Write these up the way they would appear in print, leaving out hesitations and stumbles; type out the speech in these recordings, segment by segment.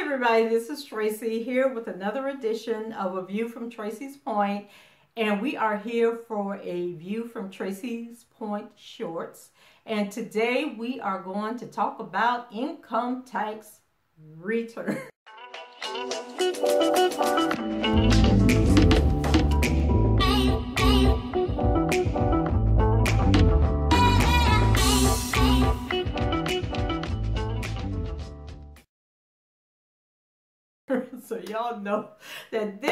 Everybody, this is Tracy here with another edition of A View from Tracy's Point, and we are here for a View from Tracy's Point shorts. And today we are going to talk about income tax return. So y'all know that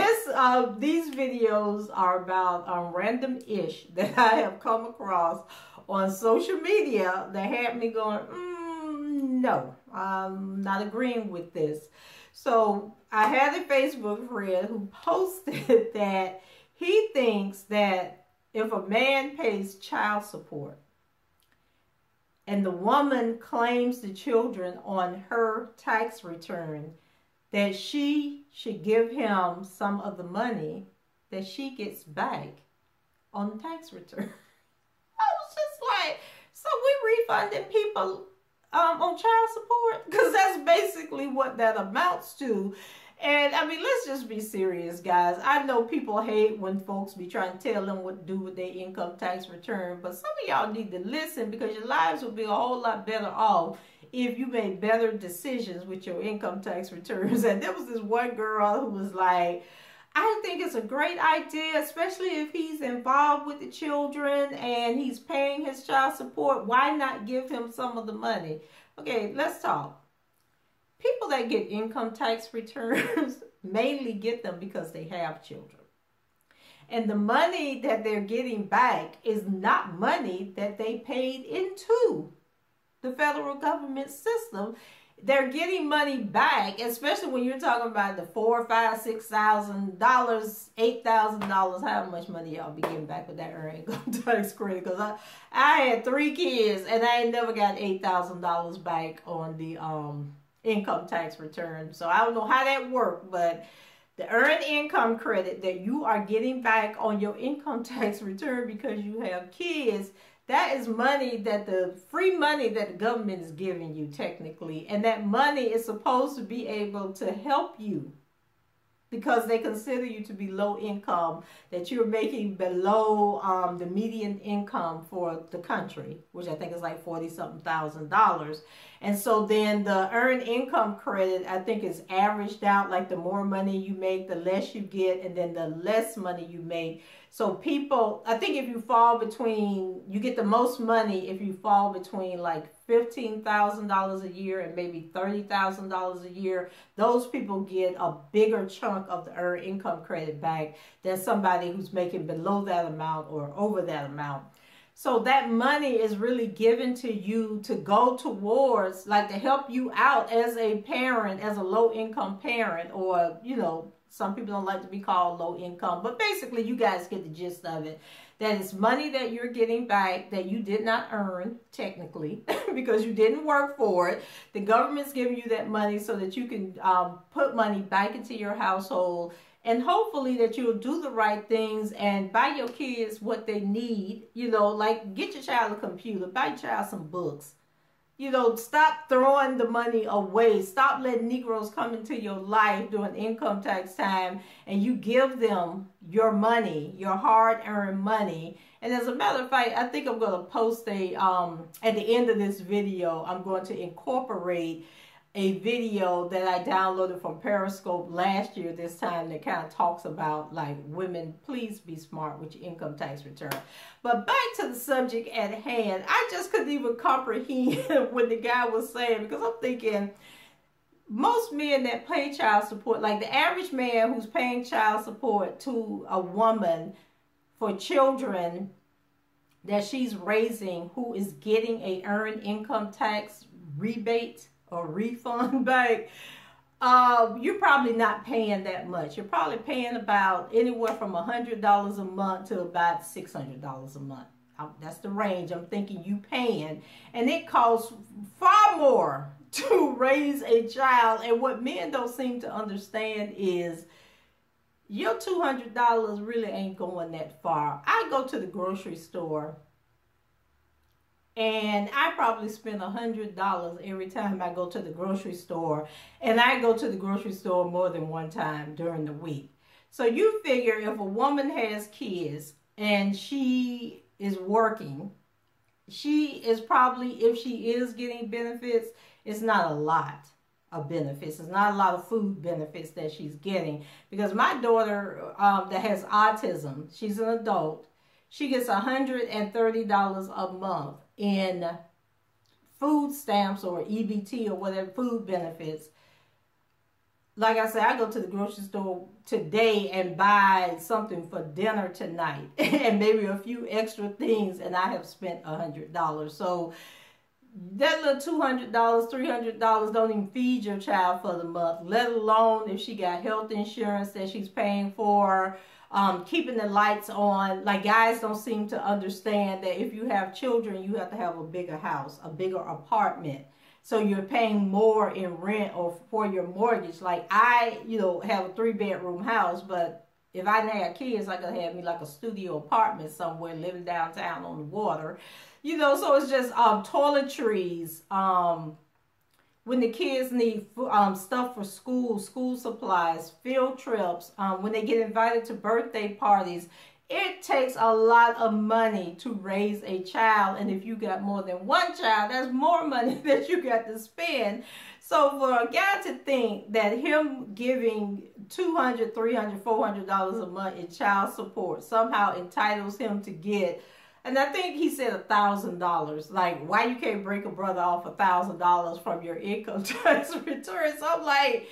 these videos are about random-ish that I have come across on social media that had me going, no, I'm not agreeing with this. So I had a Facebook friend who posted that he thinks that if a man pays child support and the woman claims the children on her tax return, that she should give him some of the money that she gets back on the tax return. I was just like, so we refunding people on child support? Because that's basically what that amounts to. And I mean, let's just be serious, guys. I know people hate when folks be trying to tell them what to do with their income tax return, but some of y'all need to listen, because your lives will be a whole lot better off if you made better decisions with your income tax returns. And there was this one girl who was like, I think it's a great idea, especially if he's involved with the children and he's paying his child support. Why not give him some of the money? Okay, let's talk. People that get income tax returns mainly get them because they have children. And the money that they're getting back is not money that they paid into the federal government system. They're getting money back, especially when you're talking about the $4,000, $5,000, $6,000, $8,000. How much money y'all be getting back with that earned income tax credit? Because I had 3 kids and I ain't never got $8,000 back on the income tax return. So I don't know how that worked, but the earned income credit that you are getting back on your income tax return because you have kids, that is money, that the free money that the government is giving you technically. And that money is supposed to be able to help you because they consider you to be low income, that you're making below the median income for the country, which I think is like $40-something thousand. And so then the earned income credit, I think, is averaged out, like the more money you make, the less you get, and then the less money you make. So people, I think if you fall between, you get the most money if you fall between like $15,000 a year and maybe $30,000 a year. Those people get a bigger chunk of the earned income credit back than somebody who's making below that amount or over that amount. So that money is really given to you to go towards, like, to help you out as a parent, as a low income parent, or, you know, some people don't like to be called low income, but basically you guys get the gist of it. That is money that you're getting back that you did not earn technically because you didn't work for it. The government's giving you that money so that you can put money back into your household, and hopefully that you'll do the right things and buy your kids what they need. You know, like get your child a computer, buy your child some books. You know, stop throwing the money away. Stop letting Negroes come into your life during income tax time and you give them your money, your hard-earned money. And as a matter of fact, I think I'm going to post a, at the end of this video, I'm going to incorporate a video that I downloaded from Periscope last year this time that kind of talks about, like, women, please be smart with your income tax return. But back to the subject at hand, I just couldn't even comprehend what the guy was saying, because I'm thinking most men that pay child support, like the average man who's paying child support to a woman for children that she's raising, who is getting a earned income tax rebate or refund back, you're probably not paying that much. You're probably paying about anywhere from $100 a month to about $600 a month. That's the range I'm thinking you paying. And it costs far more to raise a child. And what men don't seem to understand is your $200 really ain't going that far. I go to the grocery store And I probably spend $100 every time I go to the grocery store. And I go to the grocery store more than one time during the week. So you figure if a woman has kids and she is working, she is probably, if she is getting benefits, it's not a lot of benefits. It's not a lot of food benefits that she's getting. Because my daughter that has autism, she's an adult, she gets $130 a month in food stamps or EBT or whatever, food benefits. Like I said, I go to the grocery store today and buy something for dinner tonight and maybe a few extra things, and I have spent $100. So that little $200, $300 don't even feed your child for the month, let alone if she got health insurance that she's paying for, keeping the lights on. Like, guys don't seem to understand that if you have children, you have to have a bigger house, a bigger apartment. So you're paying more in rent or for your mortgage. Like, I, have a 3-bedroom house, but if I didn't have kids, I could have me like a studio apartment somewhere living downtown on the water. So it's just toiletries. When the kids need stuff for school supplies, field trips, when they get invited to birthday parties. It takes a lot of money to raise a child, and if you got more than one child, that's more money that you got to spend. So for a guy to think that him giving $200, $300, $400 a month in child support somehow entitles him to get, and I think he said $1,000. Like, why you can't break a brother off $1,000 from your income tax return? So I'm like,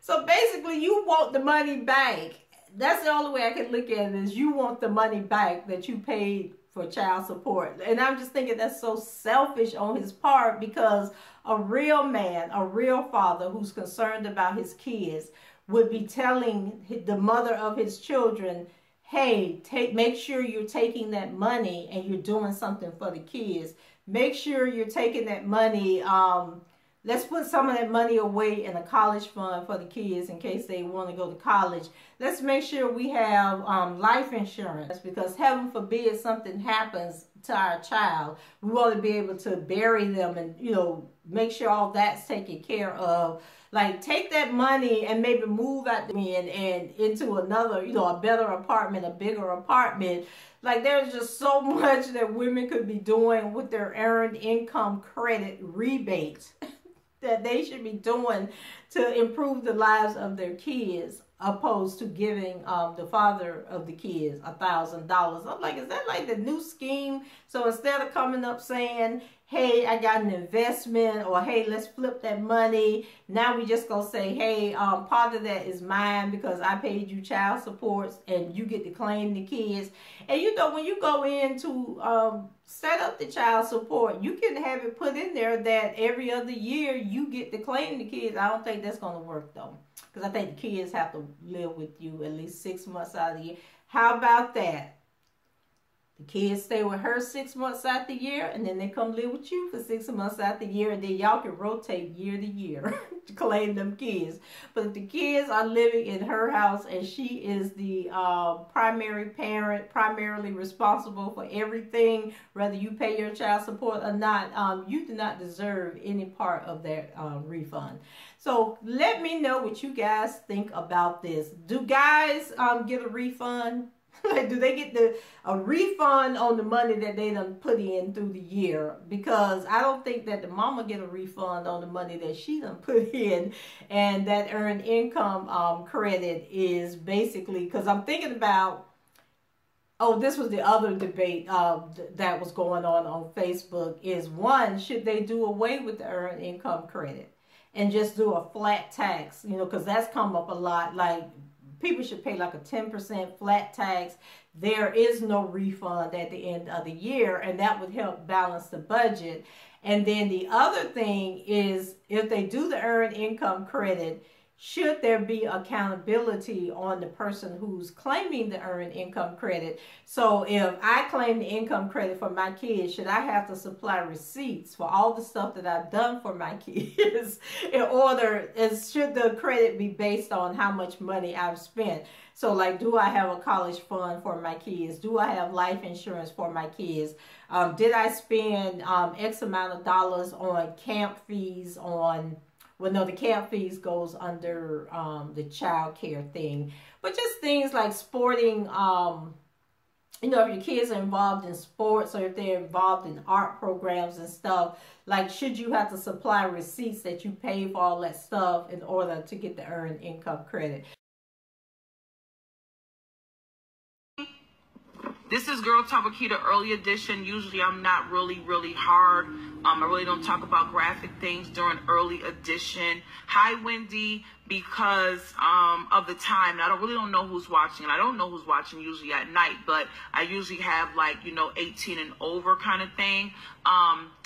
so basically you want the money back. That's the only way I can look at it, is you want the money back that you paid for child support. And I'm just thinking that's so selfish on his part, because a real man, a real father who's concerned about his kids would be telling the mother of his children, hey, make sure you're taking that money and you're doing something for the kids. Make sure you're taking that money, let's put some of that money away in a college fund for the kids in case they want to go to college. Let's make sure we have life insurance, because heaven forbid something happens to our child. We want to be able to bury them and, make sure all that's taken care of. Like, take that money and maybe move out and into another, a better apartment, a bigger apartment. Like, there's just so much that women could be doing with their earned income credit rebates that they should be doing to improve the lives of their kids, opposed to giving the father of the kids $1,000. I'm like, is that like the new scheme? So instead of coming up saying, hey, I got an investment, or hey, let's flip that money, now we just gonna say, hey, part of that is mine because I paid you child supports and you get to claim the kids. And when you go in to set up the child support, you can have it put in there that every other year you get to claim the kids. I don't think that's gonna work though, because I think the kids have to live with you at least 6 months out of the year. How about that? The kids stay with her 6 months out the year, and then they come live with you for 6 months out the year, and then y'all can rotate year to year to claim them kids. But if the kids are living in her house and she is the primary parent, primarily responsible for everything, whether you pay your child support or not, you do not deserve any part of that refund. So let me know what you guys think about this. Do guys get a refund? Like, do they get a refund on the money that they done put in through the year? Because I don't think that the mama get a refund on the money that she done put in. And that earned income credit is basically, because I'm thinking about, oh, this was the other debate that was going on Facebook, is one, should they do away with the earned income credit and just do a flat tax? Because that's come up a lot. Like, people should pay like a 10% flat tax. There is no refund at the end of the year, and that would help balance the budget. And then the other thing is, if they do the earned income credit, should there be accountability on the person who's claiming the earned income credit? So if I claim the income credit for my kids, should I have to supply receipts for all the stuff that I've done for my kids in order, should the credit be based on how much money I've spent? So like, do I have a college fund for my kids? Do I have life insurance for my kids? Did I spend X amount of dollars on camp fees on... Well, no, the camp fees goes under the child care thing. But just things like sporting, you know, if your kids are involved in sports or if they're involved in art programs and stuff, like, should you have to supply receipts that you pay for all that stuff in order to get the earned income credit? This is Girl Talk with Keita, early edition. Usually I'm not really hard. I really don't talk about graphic things during early edition. Hi, Wendy, because of the time. And I really don't know who's watching. And I don't know who's watching usually at night. But I usually have, like, you know, 18 and over kind of thing.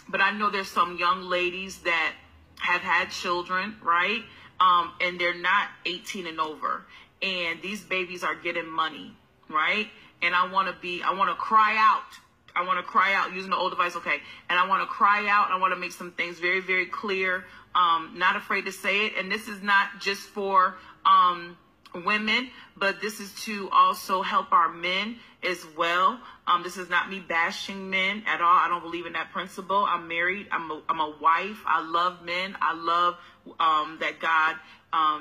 But I know there's some young ladies that have had children, right? And they're not 18 and over. And these babies are getting money, right? And I want to cry out. I want to cry out using the old device, okay? And I want to cry out. I want to make some things very, very clear. Not afraid to say it. And this is not just for women, but this is to also help our men as well. This is not me bashing men at all. I don't believe in that principle. I'm married. I'm a wife. I love men. I love that God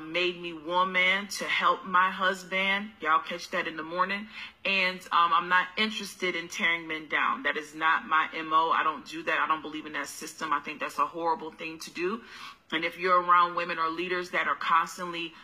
made me woman to help my husband. Y'all catch that in the morning. And I'm not interested in tearing men down. That is not my MO. I don't do that. I don't believe in that system. I think that's a horrible thing to do. And if you're around women or leaders that are constantly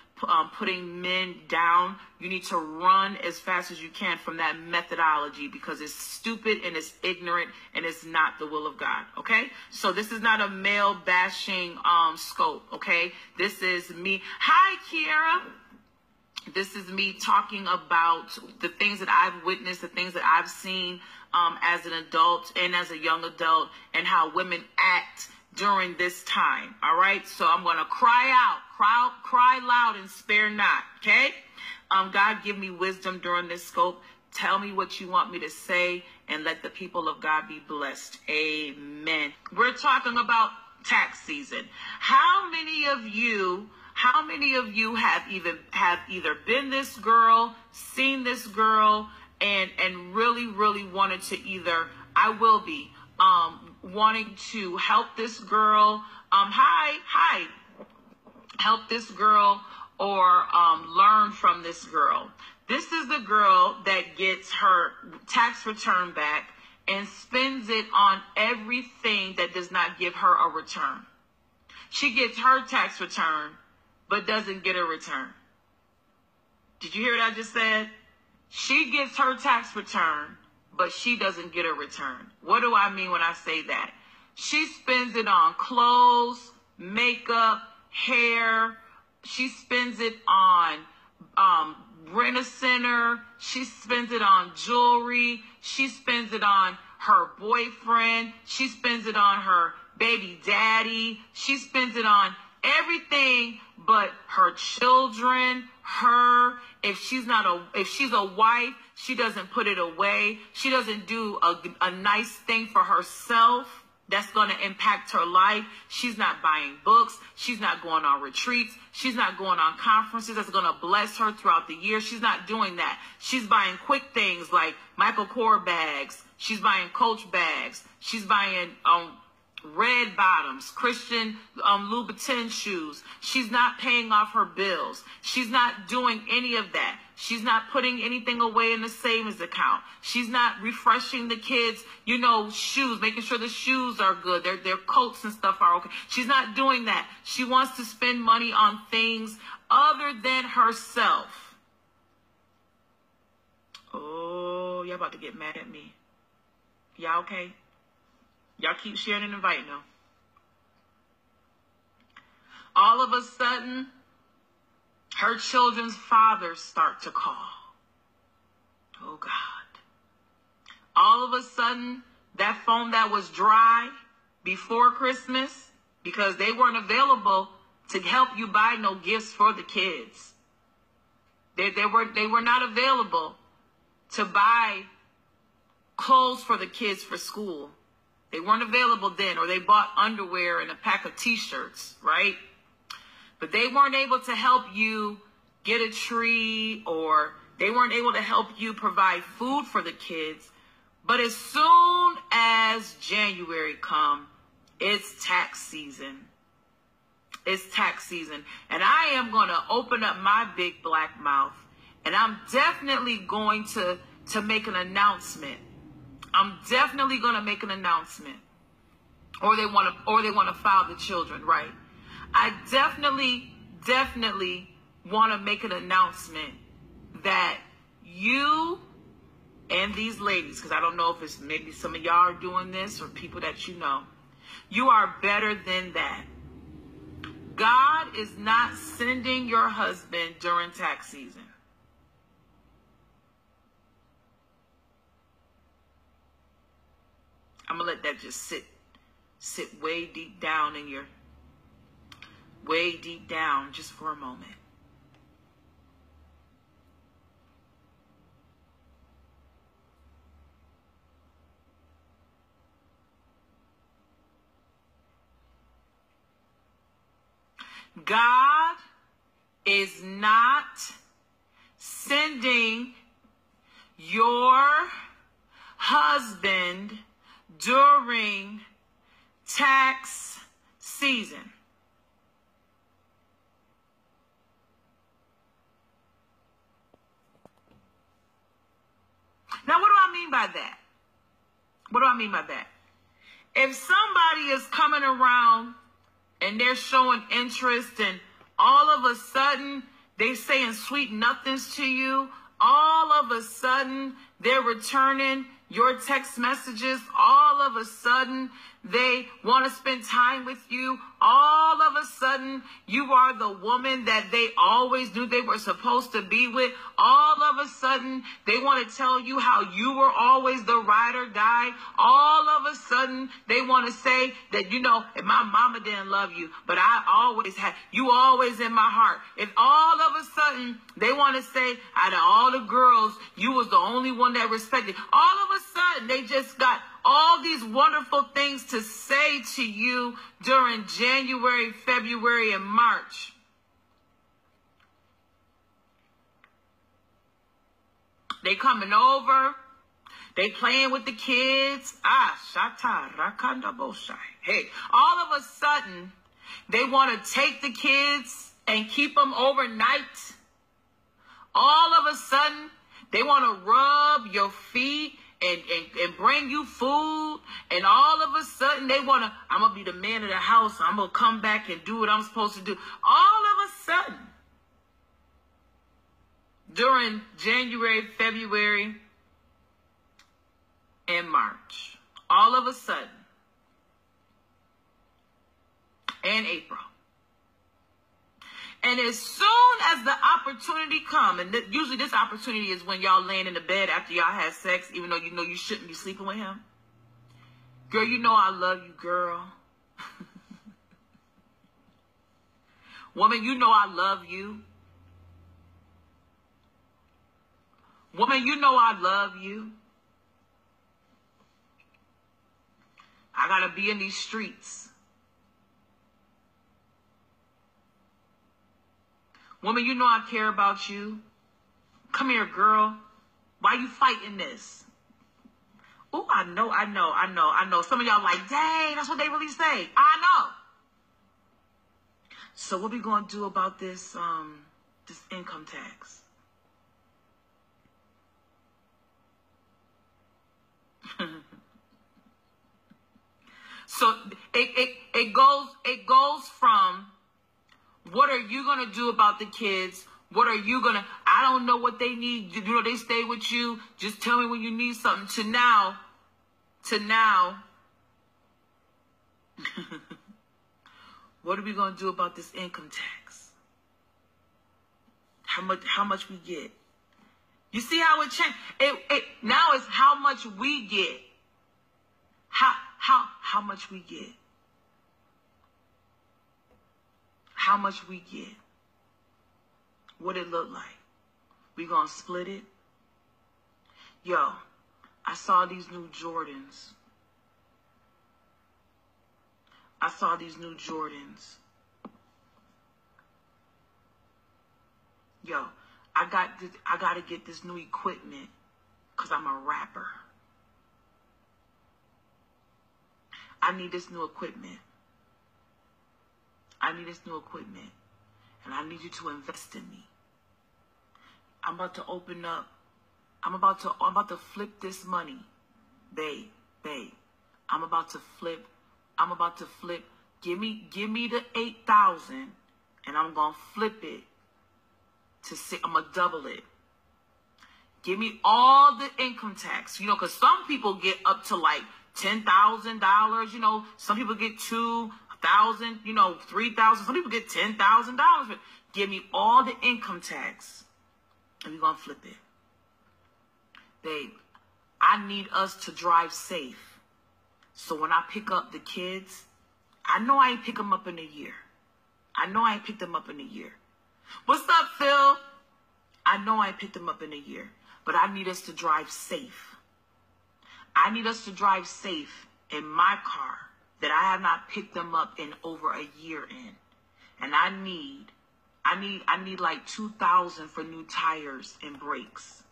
putting men down, you need to run as fast as you can from that methodology, because it's stupid and it's ignorant and it's not the will of God. Okay, so this is not a male bashing scope. Okay, this is me. Hi, Kiara. This is me talking about the things that I've witnessed, the things that I've seen as an adult and as a young adult, and how women act during this time. All right, so I'm going to cry out, cry loud and spare not. Okay, God, give me wisdom during this scope. Tell me what you want me to say, and let the people of God be blessed. Amen. We're talking about tax season. How many of you have either been this girl, seen this girl, and really wanted to either, I will be, wanting to help this girl, help this girl, or learn from this girl. This is the girl that gets her tax return back and spends it on everything that does not give her a return. She gets her tax return, but doesn't get a return. Did you hear what I just said? She gets her tax return, but she doesn't get a return. What do I mean when I say that? She spends it on clothes, makeup, hair. She spends it on rent-a-center. She spends it on jewelry. She spends it on her boyfriend. She spends it on her baby daddy. She spends it on everything but her children, her. If she's a wife, she doesn't put it away. She doesn't do a nice thing for herself that's going to impact her life. She's not buying books. She's not going on retreats. She's not going on conferences that's going to bless her throughout the year. She's not doing that. She's buying quick things like Michael Kors bags. She's buying Coach bags. She's buying red bottoms, Christian Louboutin shoes. She's not paying off her bills. She's not doing any of that. She's not putting anything away in the savings account. She's not refreshing the kids, shoes, making sure the shoes are good. Their coats and stuff are okay. She's not doing that. She wants to spend money on things other than herself. Oh, y'all about to get mad at me. Y'all okay? Y'all keep sharing and inviting them. All of a sudden, her children's fathers start to call. Oh, God. All of a sudden, that phone that was dry before Christmas, because they weren't available to help you buy no gifts for the kids. They were not available to buy clothes for the kids for school. They weren't available then, or they bought underwear and a pack of t-shirts, right? But they weren't able to help you get a tree, or they weren't able to help you provide food for the kids. But as soon as January come, it's tax season. It's tax season. And I am going to open up my big black mouth, and I'm definitely going to make an announcement. I'm definitely going to make an announcement. Or they want to file the children, right? I definitely want to make an announcement that you and these ladies, because I don't know if it's maybe some of y'all are doing this or people that you know, you are better than that. God is not sending your husband during tax season. I'm going to let that just sit way deep down in your, way deep down just for a moment. God is not sending your husband during tax season. Now, what do I mean by that? What do I mean by that? If somebody is coming around and they're showing interest, and all of a sudden they saying sweet nothings to you, all of a sudden they're returning your text messages, all of a sudden they want to spend time with you, all of a sudden you are the woman that they always knew they were supposed to be with, all of a sudden they want to tell you how you were always the ride or die, all of a sudden they want to say that, you know, if my mama didn't love you, but I always had you, always in my heart. If all of a sudden they want to say, out of all the girls, you was the only one that respected, all of a sudden they just got all these wonderful things to say to you during January, February, and March. They coming over. They playing with the kids. Shata, rakanda boshai. Hey, all of a sudden, they want to take the kids and keep them overnight. All of a sudden, they want to rub your feet and bring you food, and all of a sudden they want to, I'm going to be the man of the house, I'm going to come back and do what I'm supposed to do. All of a sudden, during January, February, and March, all of a sudden, and April, and as soon as the opportunity come, and usually this opportunity is when y'all laying in the bed after y'all had sex, even though you know you shouldn't be sleeping with him. Girl, you know I love you, girl. Woman, you know I love you. Woman, you know I love you. I gotta be in these streets. Woman, you know I care about you. Come here, girl. Why you fighting this? Oh, I know. Some of y'all like, dang, that's what they really say. I know. So what we gonna do about this income tax? So it goes from, what are you going to do about the kids? What are you going to, I don't know what they need. You know, they stay with you. Just tell me when you need something. To now, what are we going to do about this income tax? How much we get? You see how it changed? It now it's how much we get. How much we get. how much we get, what it look like. We gonna split it. Yo, I saw these new Jordans. Yo, I gotta get this new equipment because I'm a rapper. I need this new equipment. And I need you to invest in me. I'm about to open up. I'm about to flip this money. Babe. I'm about to flip. Give me the 8,000 and I'm going to flip it to I'm going to double it. Give me all the income tax, because some people get up to like $10,000, some people get $2,000, $3,000, some people get $10,000, but give me all the income tax and we're going to flip it. Babe, I need us to drive safe. So when I pick up the kids, I know I ain't pick them up in a year. What's up, Phil? I know I ain't picked them up in a year, but I need us to drive safe. I need us to drive safe in my car that I have not picked them up in over a year in. And I need like $2,000 for new tires and brakes.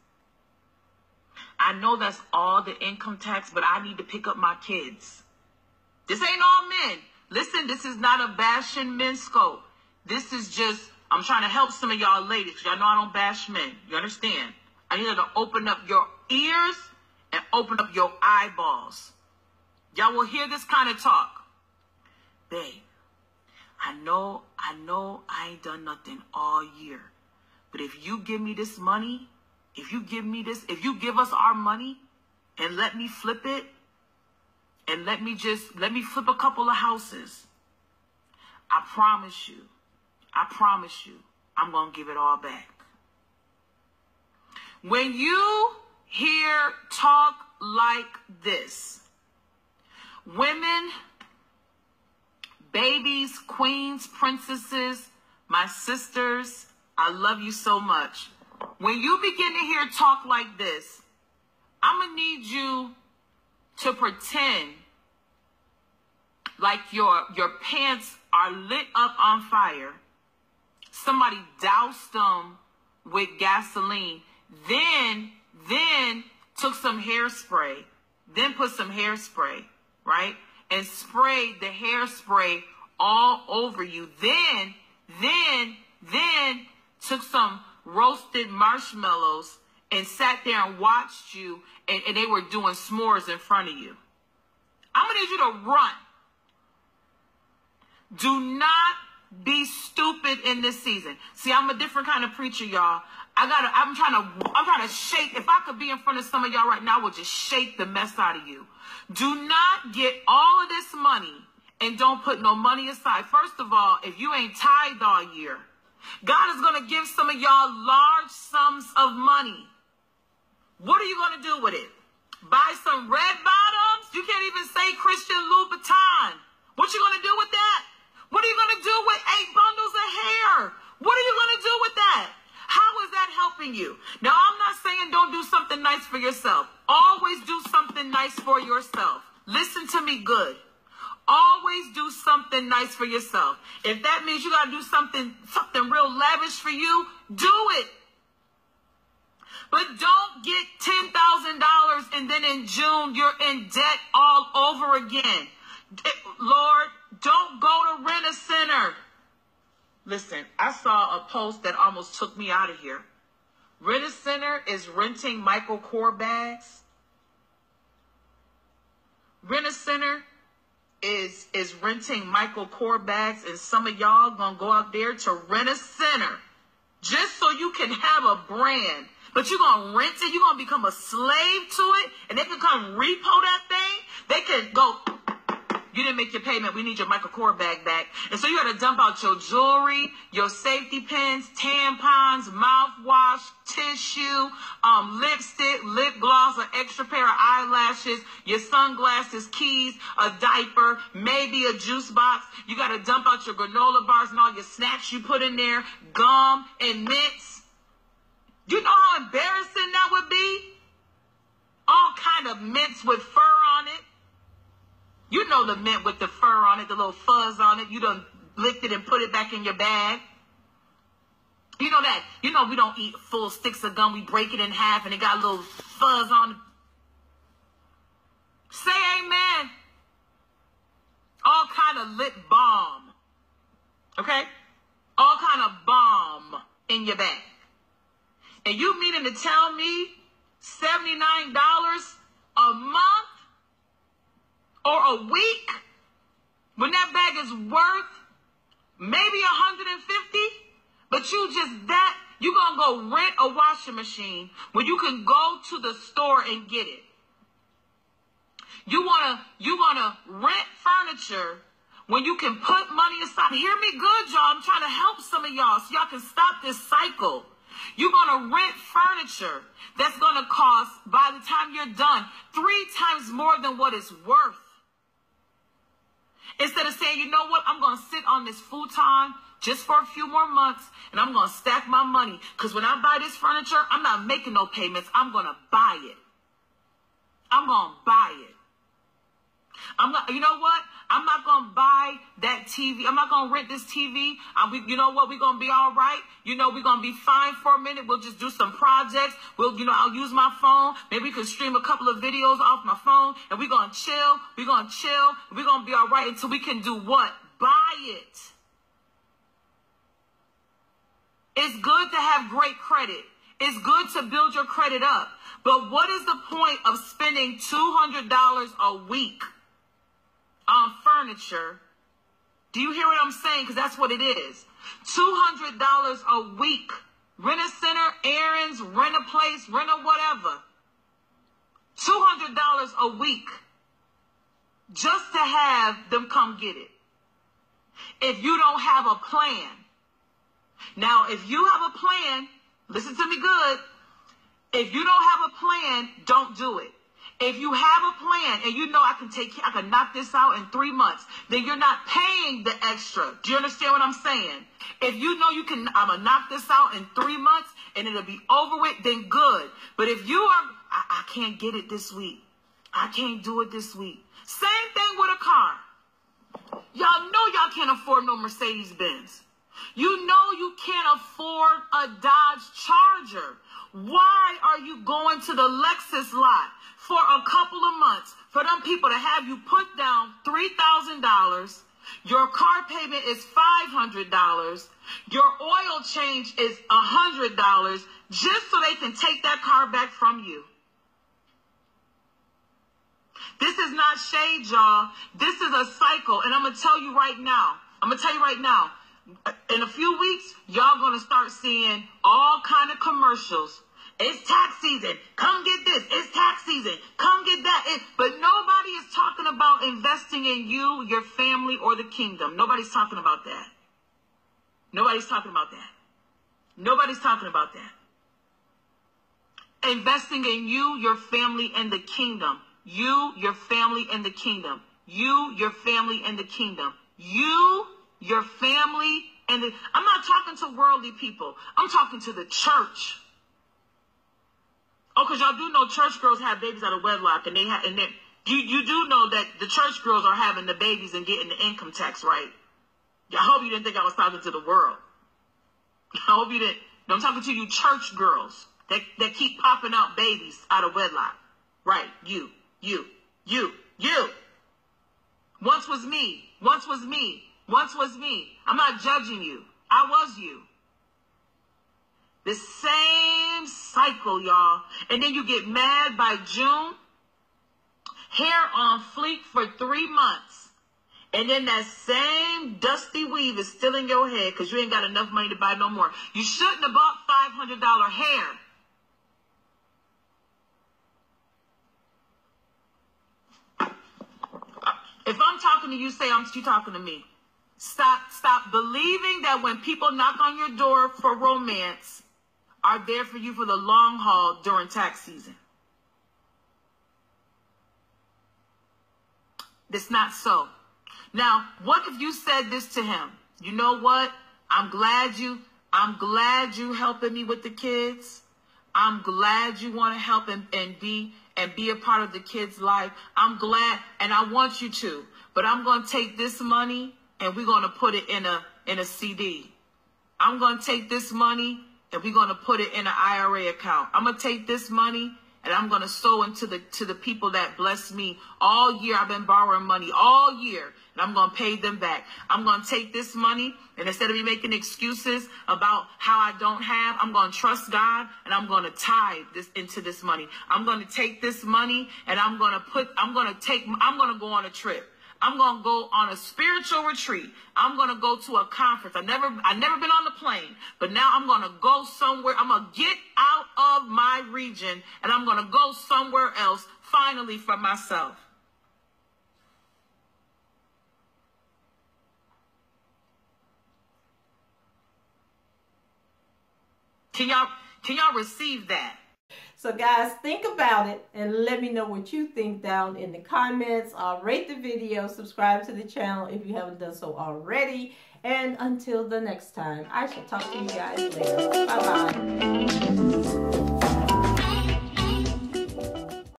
I know that's all the income tax, but I need to pick up my kids. This ain't all men. Listen, this is not a bashing men scope. This is just, I'm trying to help some of y'all ladies. Y'all know I don't bash men. You understand? I need you to open up your ears and open up your eyeballs. Y'all will hear this kind of talk. Babe, I know I ain't done nothing all year. But if you give me this money, if you give us our money and let me flip it, and let me flip a couple of houses, I promise you, I'm going to give it all back. When you hear talk like this, women, babies, queens, princesses, my sisters, I love you so much. When you begin to hear talk like this, I'm going to need you to pretend like your pants are lit up on fire. Somebody doused them with gasoline, then took some hairspray, then put some hairspray, right? And sprayed the hairspray all over you. Then took some roasted marshmallows and sat there and watched you, and they were doing s'mores in front of you. I'm going to need you to run. Do not be stupid in this season. See, I'm a different kind of preacher, y'all. I'm trying to shake. If I could be in front of some of y'all right now, I would just shake the mess out of you. Do not get all of this money and don't put no money aside. First of all, if you ain't tithed all year, God is going to give some of y'all large sums of money. What are you going to do with it? Buy some red bottoms? You can't even say Christian Louboutin. What you going to do with that? What are you going to do with 8 bundles of hair? What are you going to do with that? How is that helping you? Now, I'm not saying don't do something nice for yourself. Always do something nice for yourself. Listen to me good. Always do something nice for yourself. If that means you got to do something real lavish for you, do it. But don't get $10,000 and then in June you're in debt all over again. Lord, don't go to Rent-A-Center. Listen, I saw a post that almost took me out of here. Rent-A-Center is renting Michael Kors bags. Rent-A-Center is renting Michael Kors bags, and some of y'all gonna go out there to Rent-A-Center just so you can have a brand. But you're gonna rent it, you're gonna become a slave to it, and they can come repo that thing. They can go, You didn't make your payment. We need your Michael Kors bag back. And so you got to dump out your jewelry, your safety pins, tampons, mouthwash, tissue, lipstick, lip gloss, an extra pair of eyelashes, your sunglasses, keys, a diaper, maybe a juice box. You got to dump out your granola bars and all your snacks you put in there, gum and mints. You know how embarrassing that would be? All kind of mints with fur on it. You know the mint with the fur on it, the little fuzz on it. You done lift it and put it back in your bag. You know that. You know we don't eat full sticks of gum. We break it in half and it got a little fuzz on it. Say amen. All kind of lip balm. Okay? All kind of balm in your bag. And you meaning to tell me $79 a month or a week when that bag is worth maybe $150? But you just that, you gonna go rent a washing machine when you can go to the store and get it. You wanna rent furniture when you can put money aside. Hear me good, y'all. I'm trying to help some of y'all so y'all can stop this cycle. You're gonna rent furniture that's gonna cost, by the time you're done, 3 times more than what it's worth. Instead of saying, you know what, I'm gonna sit on this futon just for a few more months, and I'm going to stack my money. Because when I buy this furniture, I'm not making no payments. I'm going to buy it. I'm going to buy it. You know what? I'm not going to buy that TV. I'm not going to rent this TV. You know what? We're going to be all right. You know, we're going to be fine for a minute. We'll just do some projects. I'll use my phone. Maybe we can stream a couple of videos off my phone, and we're going to chill. We're going to chill. We're going to be all right until we can do what? Buy it. It's good to have great credit. It's good to build your credit up. But what is the point of spending $200 a week on furniture? Do you hear what I'm saying? Because that's what it is. $200 a week. Rent a center, errands, rent a place, rent a whatever. $200 a week just to have them come get it. If you don't have a plan. Now, if you have a plan, listen to me good. If you don't have a plan, don't do it. If you have a plan and you know I can knock this out in 3 months, then you're not paying the extra. Do you understand what I'm saying? If you know I'm going to knock this out in 3 months and it'll be over with, then good. But if you are, I can't get it this week. I can't do it this week. Same thing with a car. Y'all know y'all can't afford no Mercedes-Benz. You know you can't afford a Dodge Charger. Why are you going to the Lexus lot for a couple of months for them people to have you put down $3,000? Your car payment is $500. Your oil change is $100 just so they can take that car back from you. This is not shade, y'all. This is a cycle. And I'm going to tell you right now. In a few weeks, y'all going to start seeing all kind of commercials. It's tax season. Come get this. It's tax season. Come get that. But nobody is talking about investing in you, your family, or the kingdom. Nobody's talking about that. Nobody's talking about that. Nobody's talking about that. Investing in you, your family, and the kingdom. You, your family, and the kingdom. You, your family, and the kingdom. You, your family, and I'm not talking to worldly people. I'm talking to the church. Oh, because y'all do know church girls have babies out of wedlock, and you do know that the church girls are having the babies and getting the income tax, right? I hope you didn't think I was talking to the world. I hope you didn't. No, I'm talking to you church girls that keep popping out babies out of wedlock. Right, you. Once was me. I'm not judging you. I was you. The same cycle, y'all. And then you get mad by June. Hair on fleek for 3 months. And then that same dusty weave is still in your head because you ain't got enough money to buy no more. You shouldn't have bought $500 hair. If I'm talking to you, say you talking to me. Stop believing that when people knock on your door for romance, are there for you for the long haul during tax season. That's not so. Now, what if you said this to him? You know what? I'm glad you helping me with the kids. I'm glad you want to help and be a part of the kids' life. I'm glad, and I want you to. But I'm going to take this money and we're going to put it in a CD. I'm going to take this money and we're going to put it in an IRA account. I'm going to take this money and I'm going to sow into the people that bless me all year. I've been borrowing money all year, and I'm going to pay them back. I'm going to take this money, and instead of me making excuses about how I don't have, I'm going to trust God, and I'm going to tithe into this money. I'm going to take this money, and I'm going to go on a trip. I'm going to go on a spiritual retreat. I'm going to go to a conference. I've never been on the plane, but now I'm going to go somewhere. I'm going to get out of my region, and I'm going to go somewhere else, finally, for myself. Can y'all receive that? So guys, think about it and let me know what you think down in the comments. Rate the video, subscribe to the channel if you haven't done so already. And until the next time, I shall talk to you guys later. Bye-bye.